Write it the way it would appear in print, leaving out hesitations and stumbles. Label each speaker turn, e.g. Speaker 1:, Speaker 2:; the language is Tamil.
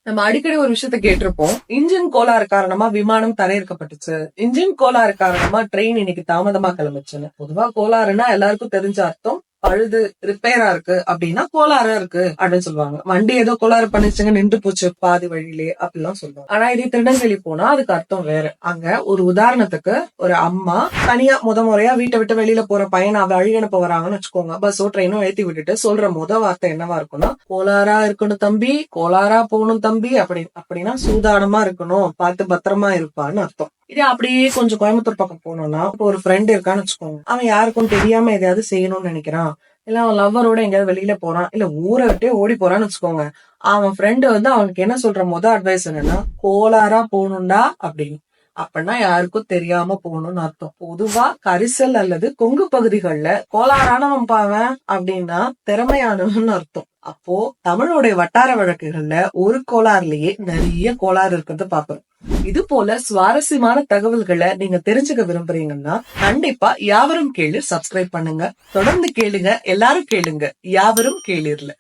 Speaker 1: நம்ம அடிக்கடி ஒரு விஷயத்த கேட்டிருப்போம். இன்ஜின் கோளாறு காரணமா விமானம் தரையிறக்கப்பட்டுச்சு. இன்ஜின் கோளாறு காரணமா ட்ரெயின் இன்னைக்கு தாமதமா கிளம்பிச்சுன்னு. பொதுவா கோளாறுனா எல்லாருக்கும் தெரிஞ்ச அர்த்தம் பழுது ரிப்பேரா இருக்கு அப்படின்னா கோளாறா இருக்கு அப்படின்னு சொல்லுவாங்க. வண்டி ஏதோ கோளாறு பண்ணிச்சுங்க நின்று போச்சு பாதி வழியிலே அப்படிலாம் சொல்லுவாங்க. ஆனா இது திருநெல்வேலி போனா அதுக்கு அர்த்தம் வேற. அங்க ஒரு உதாரணத்துக்கு ஒரு அம்மா தனியா முறையா வீட்டை விட்டு வெளியில போற பையனை வழி அனுப்ப வராங்கன்னு வச்சுக்கோங்க. பஸ்ஸோ ட்ரெயினோ ஏத்தி விட்டுட்டு சொல்ற வார்த்தை என்னவா இருக்கும்னா, கோளாறா இருக்கணும் தம்பி, கோளாறா போகணும் தம்பி அப்படின்னா சூதானமா இருக்கணும், பார்த்து பத்திரமா இருப்பான்னு அர்த்தம். இதே அப்படியே கொஞ்சம் கோயம்புத்தூர் பக்கம் போனோம்னா, இப்போ ஒரு ஃப்ரெண்ட் இருக்கான்னு வச்சுக்கோங்க. அவன் யாருக்கும் தெரியாம எதையாவது செய்யணும்னு நினைக்கிறான், இல்ல அவன் லவ்வரோட எங்கேயாவது வெளியில போறான், இல்ல ஊரை விட்டே ஓடி போறான்னு வச்சுக்கோங்க. அவன் ஃப்ரெண்டு அவனுக்கு என்ன சொல்ற அட்வைஸ் என்னன்னா, கோளாறா போகணும்டா அப்படின்னு. அப்படின்னா யாருக்கும் தெரியாம போகணும்னு அர்த்தம். பொதுவா கரிசல் அல்லது கொங்கு பகுதிகள்ல கோளாறானவன் பாவன் அப்படின்னா திறமையானவன் அர்த்தம். அப்போ தமிழோடைய வட்டார வழக்குகள்ல ஒரு கோளாறுலயே நிறைய கோளாறு இருக்கிறது பாக்குறோம். இது போல சுவாரஸ்யமான தகவல்களை நீங்க தெரிஞ்சுக்க விரும்புறீங்கன்னா கண்டிப்பா யாவரும் கேளு சப்ஸ்கிரைப் பண்ணுங்க. தொடர்ந்து கேளுங்க, எல்லாரும் கேளுங்க, யாவரும் கேளிர்ல.